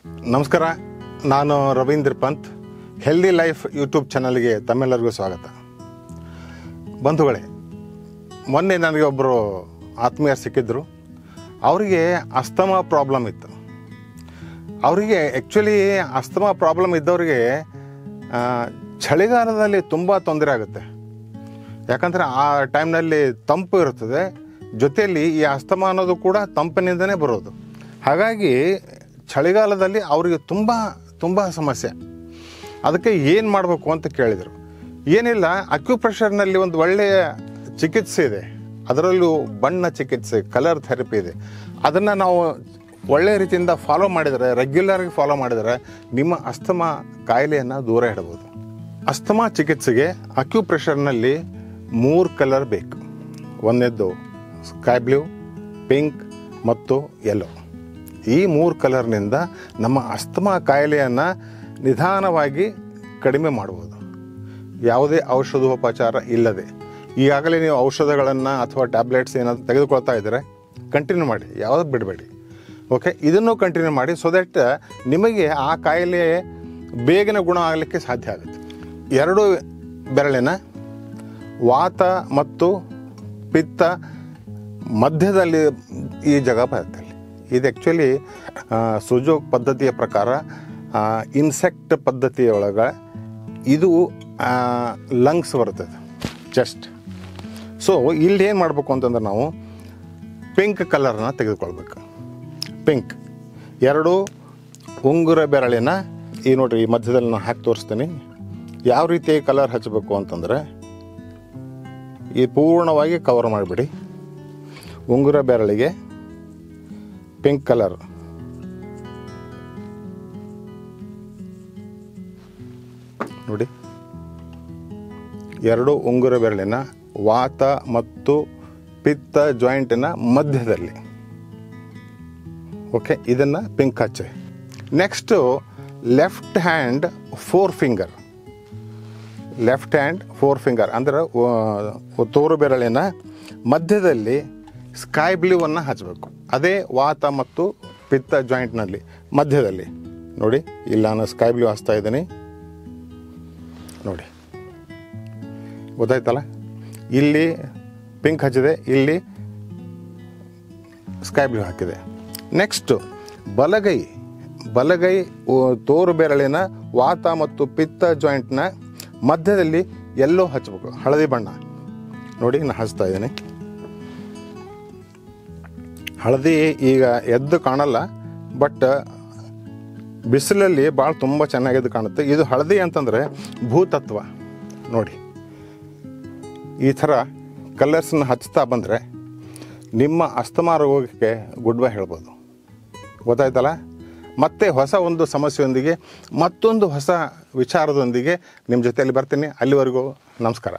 ನಮಸ್ಕಾರ, ನಾನು Ravindra Pant. Healthy life YouTube ಚಾನಲ್ಗೆ ತಮ್ಮೆಲ್ಲರಿಗೂ ಸ್ವಾಗತ. ಬಂಧುಗಳೇ, ಮೊನ್ನೆ ನನಗೆ ಒಬ್ಬರು ಆತ್ಮೀಯರು ಸಿಕ್ಕಿದ್ರು. ಅವರಿಗೆ ಅಸ್ತಮಾ ಪ್ರಾಬ್ಲಮ್ ಇತ್ತು. ಅವರಿಗೆ ಆ್ಯಕ್ಚುಲಿ ಅಸ್ತಮಾ ಪ್ರಾಬ್ಲಮ್ ಇದ್ದವರಿಗೆ ಚಳಿಗಾಲದಲ್ಲಿ ತುಂಬ ತೊಂದರೆ ಆಗುತ್ತೆ. ಯಾಕಂದರೆ ಆ ಟೈಮ್ನಲ್ಲಿ ತಂಪು ಇರುತ್ತದೆ, ಜೊತೆಯಲ್ಲಿ ಈ ಅಸ್ತಮಾ ಅನ್ನೋದು ಕೂಡ ತಂಪಿನಿಂದನೇ ಬರೋದು. ಹಾಗಾಗಿ ಚಳಿಗಾಲದಲ್ಲಿ ಅವರಿಗೆ ತುಂಬ ಸಮಸ್ಯೆ. ಅದಕ್ಕೆ ಏನು ಮಾಡಬೇಕು ಅಂತ ಕೇಳಿದರು. ಏನಿಲ್ಲ, ಅಕ್ಯುಪ್ರೆಷರ್ನಲ್ಲಿ ಒಂದು ಒಳ್ಳೆಯ ಚಿಕಿತ್ಸೆ ಇದೆ. ಅದರಲ್ಲೂ ಬಣ್ಣ ಚಿಕಿತ್ಸೆ, ಕಲರ್ ಥೆರಪಿ ಇದೆ. ಅದನ್ನು ನಾವು ಒಳ್ಳೆಯ ರೀತಿಯಿಂದ ಫಾಲೋ ಮಾಡಿದರೆ, ರೆಗ್ಯುಲರಾಗಿ ಫಾಲೋ ಮಾಡಿದರೆ ನಿಮ್ಮ ಅಸ್ತಮಾ ಕಾಯಿಲೆಯನ್ನು ದೂರ ಇಡಬಹುದು. ಅಸ್ತಮಾ ಚಿಕಿತ್ಸೆಗೆ ಅಕ್ಯುಪ್ರೆಷರ್ನಲ್ಲಿ 3 ಕಲರ್ ಬೇಕು. ಒಂದನೇದ್ದು ಸ್ಕೈ ಬ್ಲೂ, ಪಿಂಕ್ ಮತ್ತು ಯೆಲ್ಲೋ. ಈ 3 ಕಲರ್ನಿಂದ ನಮ್ಮ ಅಸ್ತಮಾ ಕಾಯಿಲೆಯನ್ನು ನಿಧಾನವಾಗಿ ಕಡಿಮೆ ಮಾಡ್ಬೋದು, ಯಾವುದೇ ಔಷಧೋಪಚಾರ ಇಲ್ಲದೆ. ಈಗಾಗಲೇ ನೀವು ಔಷಧಗಳನ್ನು ಅಥವಾ ಟ್ಯಾಬ್ಲೆಟ್ಸ್ ಏನಾದರೂ ತೆಗೆದುಕೊಳ್ತಾ ಇದ್ದರೆ ಕಂಟಿನ್ಯೂ ಮಾಡಿ, ಯಾವುದು ಬಿಡಬೇಡಿ. ಓಕೆ, ಇದನ್ನು ಕಂಟಿನ್ಯೂ ಮಾಡಿ, ಸೊ ದಟ್ ನಿಮಗೆ ಆ ಕಾಯಿಲೆ ಬೇಗನೆ ಗುಣ ಆಗಲಿಕ್ಕೆ ಸಾಧ್ಯ ಆಗುತ್ತೆ. 2 ಬೆರಳಿನ ವಾತ ಮತ್ತು ಪಿತ್ತ ಮಧ್ಯದಲ್ಲಿ ಈ ಜಾಗ ಬರುತ್ತೆ. ಇದು ಆ್ಯಕ್ಚುಲಿ ಸುಜೋಗ್ ಪದ್ಧತಿಯ ಪ್ರಕಾರ ಇನ್ಸೆಕ್ಟ್ ಪದ್ಧತಿಯೊಳಗೆ ಇದು ಲಂಗ್ಸ್ ಬರ್ತದೆ, ಚೆಸ್ಟ್. ಸೊ ಇಲ್ಲಿ ಏನು ಮಾಡಬೇಕು ಅಂತಂದ್ರೆ ನಾವು ಪಿಂಕ್ ಕಲರ್ನ ತೆಗೆದುಕೊಳ್ಬೇಕು. ಪಿಂಕ್ 2 ಉಂಗುರ ಬೆರಳಿನ ಈ ನೋಡಿರಿ, ಈ ಮಧ್ಯದಲ್ಲಿ ನಾನು ಹಾಕಿ ತೋರಿಸ್ತೀನಿ. ಯಾವ ರೀತಿ ಕಲರ್ ಹಚ್ಚಬೇಕು ಅಂತಂದರೆ ಈ ಪೂರ್ಣವಾಗಿ ಕವರ್ ಮಾಡಿಬಿಡಿ. ಉಂಗುರ ಬೆರಳಿಗೆ ಪಿಂಕ್ ಕಲರ್, ನೋಡಿ. 2 ಉಂಗುರ ಬೆರಳಿನ ವಾತ ಮತ್ತು ಪಿತ್ತ ಜಾಯಿಂಟಿನ ಮಧ್ಯದಲ್ಲಿ. ಓಕೆ, ಇದನ್ನು ಪಿಂಕ್ ಹಚ್ಚಿ. Next left hand 4 finger. Left hand 4 finger ಅಂದರೆ ತೋರು ಬೆರಳಿನ ಮಧ್ಯದಲ್ಲಿ ಸ್ಕೈ ಬ್ಲೂವನ್ನು ಹಚ್ಚಬೇಕು. ಅದೇ ವಾತ ಮತ್ತು ಪಿತ್ತ ಜಾಯಿಂಟ್ನಲ್ಲಿ ಮಧ್ಯದಲ್ಲಿ. ನೋಡಿ, ಇಲ್ಲಿ ನಾನು ಸ್ಕೈ ಬ್ಲೂ ಹಚ್ತಾ ಇದ್ದೀನಿ, ನೋಡಿ, ಗೊತ್ತಾಯ್ತಲ್ಲ. ಇಲ್ಲಿ ಪಿಂಕ್ ಹಚ್ಚಿದೆ, ಇಲ್ಲಿ ಸ್ಕೈ ಬ್ಲೂ ಹಾಕಿದೆ. ನೆಕ್ಸ್ಟು ಬಲಗೈ ತೋರು ಬೆರಳಿನ ವಾತ ಮತ್ತು ಪಿತ್ತ ಜಾಯಿಂಟ್ನ ಮಧ್ಯದಲ್ಲಿ ಎಲ್ಲೋ ಹಚ್ಚಬೇಕು, ಹಳದಿ ಬಣ್ಣ. ನೋಡಿ, ನಾನು ಹಚ್ತಾ ಇದ್ದೀನಿ. ಹಳದಿ ಈಗ ಎದ್ದು ಕಾಣಲ್ಲ, ಬಟ್ ಬಿಸಿಲಲ್ಲಿ ಭಾಳ ತುಂಬ ಚೆನ್ನಾಗಿ ಕಾಣುತ್ತೆ. ಇದು ಹಳದಿ ಅಂತಂದರೆ ಭೂತತ್ವ. ನೋಡಿ, ಈ ಥರ ಕಲರ್ಸನ್ನ ಹಚ್ತಾ ಬಂದರೆ ನಿಮ್ಮ ಅಸ್ತಮಾ ರೋಗಕ್ಕೆ ಗುಡ್ ಬೈ ಹೇಳ್ಬೋದು. ಗೊತ್ತಾಯ್ತಲ್ಲ. ಮತ್ತೆ ಹೊಸ ಒಂದು ಸಮಸ್ಯೆಯೊಂದಿಗೆ, ಮತ್ತೊಂದು ಹೊಸ ವಿಚಾರದೊಂದಿಗೆ ನಿಮ್ಮ ಜೊತೆಯಲ್ಲಿ ಬರ್ತೀನಿ. ಅಲ್ಲಿವರೆಗೂ ನಮಸ್ಕಾರ.